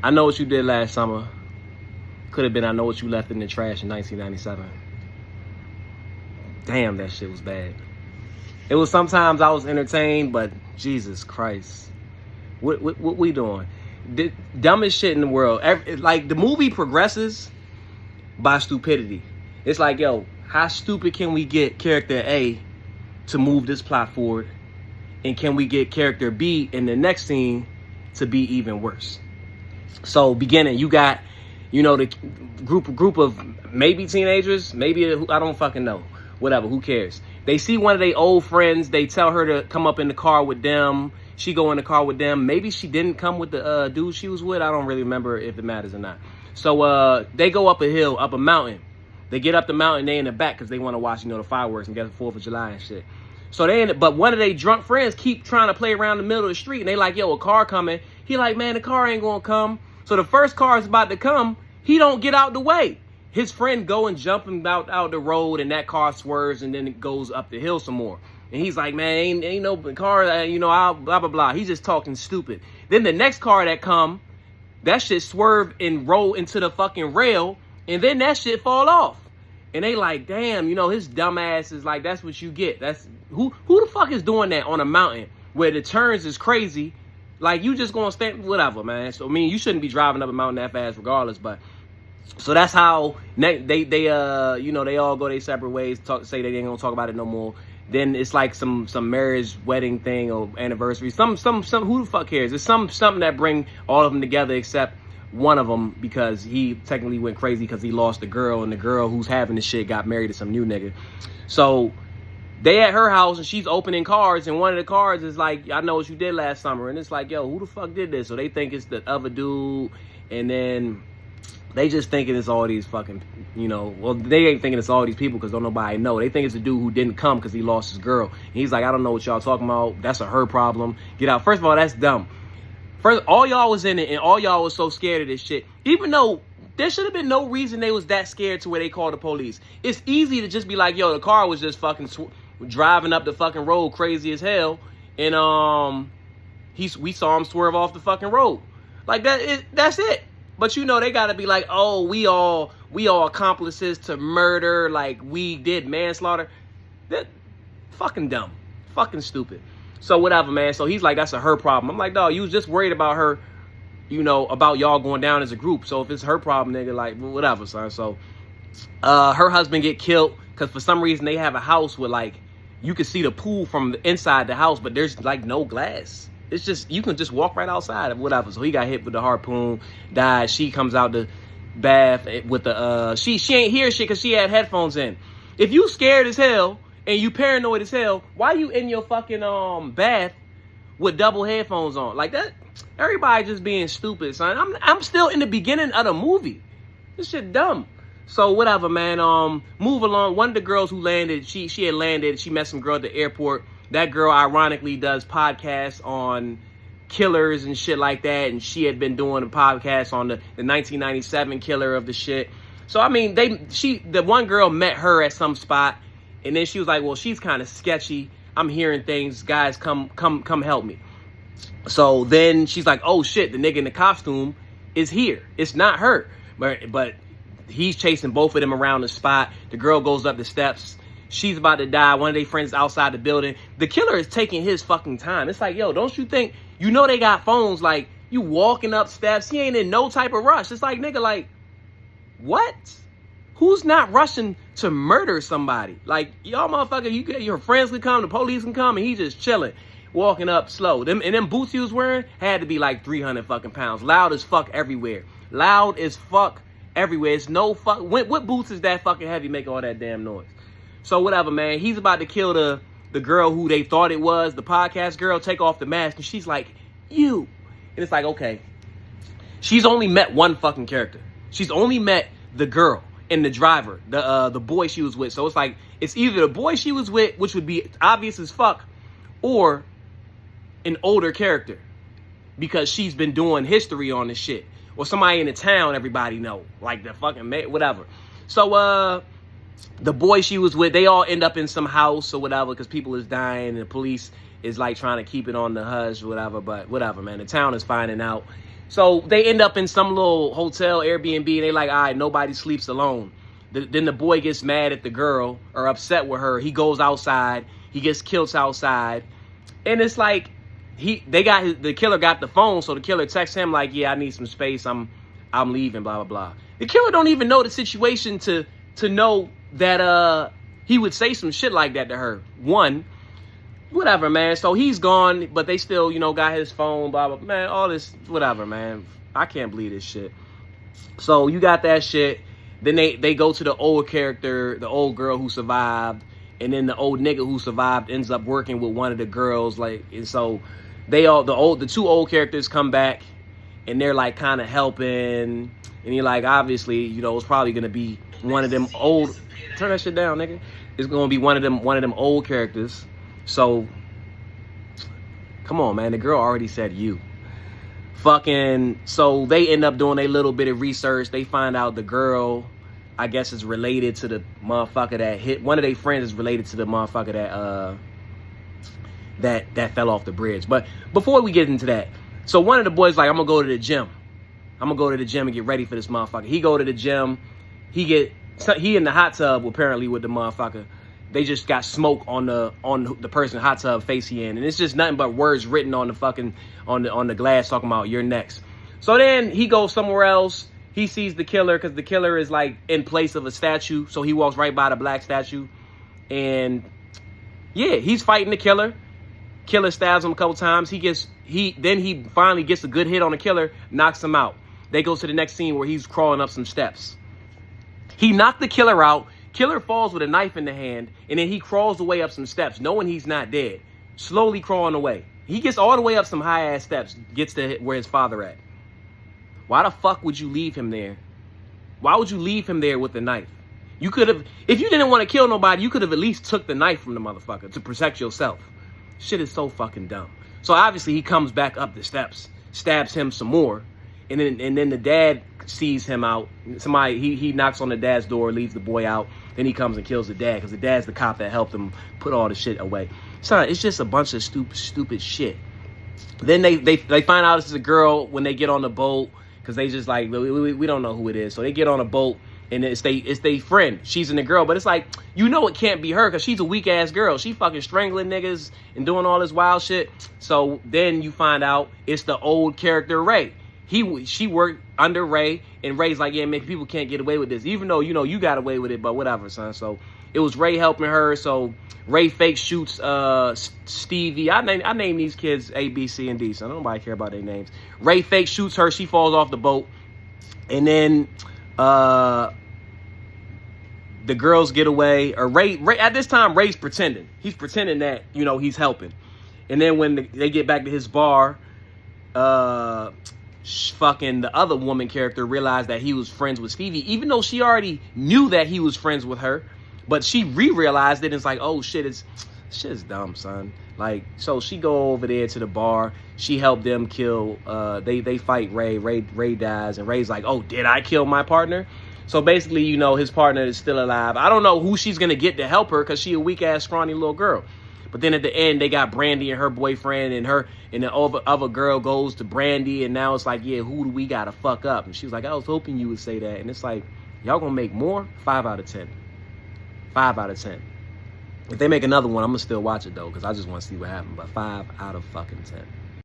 I Know What You Did Last Summer could have been I Know What You Left in the Trash in 1997. Damn, that shit was bad. It was sometimes I was entertained, but Jesus Christ. What we doing? The dumbest shit in the world. Like, the movie progresses by stupidity. It's like, yo, how stupid can we get character A to move this plot forward? And can we get character B in the next scene to be even worse? So, beginning, you got, the group of maybe teenagers, maybe, I don't fucking know. Whatever, who cares? They see one of their old friends. They tell her to come up in the car with them. She go in the car with them. Maybe she didn't come with the dude she was with. I don't really remember if it matters or not. So they go up a hill, up a mountain. They get up the mountain. They in the back because they want to watch, the fireworks and get the 4th of July and shit. So but one of their drunk friends keep trying to play around the middle of the street. And they like, yo, a car coming. He like, man, the car ain't going to come. So the first car is about to come. He don't get out the way. His friend go and jump him out the road, and that car swerves, and then it goes up the hill some more. And he's like, man, ain't no car, I'll blah, blah, blah. He's just talking stupid. Then the next car that come, that shit swerve and roll into the fucking rail, and then that shit fall off. And they like, damn, his dumb ass is like, that's what you get. That's who the fuck is doing that on a mountain where the turns is crazy? Like, you just gonna stand, whatever, man. So, you shouldn't be driving up a mountain that fast regardless, but... So that's how they all go their separate ways. Say they ain't gonna talk about it no more. Then it's like some marriage, wedding thing or anniversary. Some who the fuck cares? It's something that bring all of them together except one of them, because he technically went crazy because he lost the girl, and the girl who's having the shit got married to some new nigga. So they at her house and she's opening cards, and one of the cards is like, I Know What You Did Last Summer, and it's like, yo, who the fuck did this? So they think it's the other dude, and then they just thinking it's all these fucking, they ain't thinking it's all these people because don't nobody know. They think it's a dude who didn't come because he lost his girl. And he's like, I don't know what y'all talking about. That's her problem. Get out. First of all, that's dumb. First, all y'all was in it, and all y'all was so scared of this shit. Even though there should have been no reason they was that scared to where they called the police. It's easy to just be like, yo, the car was just fucking driving up the fucking road crazy as hell, and we saw him swerve off the fucking road. Like, that's it. But they gotta be like, oh, we all accomplices to murder, like we did manslaughter. That fucking dumb. Fucking stupid. So whatever, man. So he's like, that's her problem. I'm like, dawg, you was just worried about her, about y'all going down as a group. So if it's her problem, nigga, like, whatever, son. So her husband get killed because for some reason they have a house with, like, you can see the pool from the inside the house, but there's like no glass. It's just, you can just walk right outside or whatever. So he got hit with the harpoon, died. She comes out the bath with the, she ain't hear shit because she had headphones in. If you scared as hell and you paranoid as hell, why you in your fucking bath with double headphones on? Like that, everybody just being stupid, son. I'm still in the beginning of the movie. This shit dumb. So whatever, man. Move along. One of the girls who landed, she had landed. She met some girl at the airport. That girl, ironically, does podcasts on killers and shit like that. And she had been doing a podcast on the 1997 killer of the shit. So, the one girl met her at some spot. And then she was like, well, she's kind of sketchy. I'm hearing things. Guys, come help me. So then she's like, oh, shit, the nigga in the costume is here. It's not her. But he's chasing both of them around the spot. The girl goes up the steps. She's about to die. One of their friends outside the building. The killer is taking his fucking time. It's like, yo, don't you think, they got phones, like, you walking up steps. He ain't in no type of rush. It's like, nigga, like, what? Who's not rushing to murder somebody? Like, y'all motherfucker, your friends can come, the police can come, and he just chilling, walking up slow. And them boots he was wearing had to be like 300 fucking pounds. Loud as fuck everywhere. Loud as fuck everywhere. It's no fuck. What boots is that fucking heavy make all that damn noise? So whatever, man. He's about to kill the girl who they thought it was, the podcast girl, take off the mask, and she's like, you. And it's like, okay. She's only met one fucking character. She's only met the girl and the driver, the boy she was with. So it's like, it's either the boy she was with, which would be obvious as fuck, or an older character. Because she's been doing history on this shit. Or somebody in the town everybody know. Like the fucking, whatever. So, the boy she was with, they all end up in some house or whatever because people is dying and the police is like trying to keep it on the hush or whatever. But whatever, man. The town is finding out. So they end up in some little hotel, Airbnb, and they like, all right, nobody sleeps alone. Then the boy gets mad at the girl or upset with her. He goes outside. He gets killed outside. And it's like, the killer got the phone, so the killer texts him like, yeah, I need some space. I'm leaving, blah, blah, blah. The killer don't even know the situation to know that he would say some shit like that to her. One, whatever, man. So he's gone, but they still, got his phone, blah, blah, man, all this, whatever, man. I can't believe this shit. So you got that shit. Then they go to the old character, the old girl who survived, and then the old nigga who survived ends up working with one of the girls, like, and so the two old characters come back, and they're like kind of helping, and you're like, obviously, it's probably gonna be one of them old. Turn that shit down, nigga. It's gonna be one of them old characters. So, come on, man. The girl already said you. Fucking, so they end up doing a little bit of research. They find out the girl, I guess, is related to the motherfucker that hit. One of their friends is related to the motherfucker that fell off the bridge. But before we get into that, so one of the boys like, I'm gonna go to the gym. I'm gonna go to the gym and get ready for this motherfucker. He go to the gym. He in the hot tub apparently with the motherfucker. They just got smoke on the person's hot tub face he in, and it's just nothing but words written on the fucking on the glass talking about you're next. So then he goes somewhere else. He sees the killer because the killer is like in place of a statue, so he walks right by the black statue, and yeah, he's fighting the killer. Killer stabs him a couple times. He finally gets a good hit on the killer, knocks him out. They go to the next scene where he's crawling up some steps. He knocked the killer out. Killer falls with a knife in the hand, and then he crawls away up some steps, knowing he's not dead, slowly crawling away. He gets all the way up some high-ass steps, gets to where his father at. Why the fuck would you leave him there? Why would you leave him there with the knife? You could have, if you didn't want to kill nobody, you could have at least took the knife from the motherfucker to protect yourself. Shit is so fucking dumb. So obviously he comes back up the steps, stabs him some more, and then the dad sees him out. Somebody, he knocks on the dad's door, leaves the boy out. Then he comes and kills the dad because the dad's the cop that helped him put all the shit away. Son, it's just a bunch of stupid shit. Then they find out this is a girl when they get on the boat because they just like, we don't know who it is. So they get on a boat and it's they friend. She's in the girl, but it's like, it can't be her because she's a weak ass girl. She fucking strangling niggas and doing all this wild shit. So then you find out it's the old character Ray. She worked under Ray, and Ray's like, yeah, man, people can't get away with this, even though you got away with it, but whatever, son. So it was Ray helping her. So Ray fake shoots Stevie. I name these kids A, B, C, and D. So nobody care about their names. Ray fake shoots her. She falls off the boat, and then the girls get away. Or Ray at this time, Ray's pretending. He's pretending that he's helping, and then when they get back to his bar, fucking the other woman character realized that he was friends with Stevie, even though she already knew that he was friends with her, but she realized it and it's like, oh shit, shit is dumb, son. Like, so she go over there to the bar, she helped them kill, they fight Ray dies, and Ray's like, oh, did I kill my partner? So basically, his partner is still alive. I don't know who she's gonna get to help her because she a weak ass scrawny little girl. But then at the end, they got Brandy and her boyfriend, and the other girl goes to Brandy, and now it's like, yeah, who do we gotta fuck up? And she was like, I was hoping you would say that. And it's like, y'all gonna make more? 5 out of 10. 5 out of 10. If they make another one, I'm gonna still watch it though, because I just want to see what happens. But 5 out of fucking 10.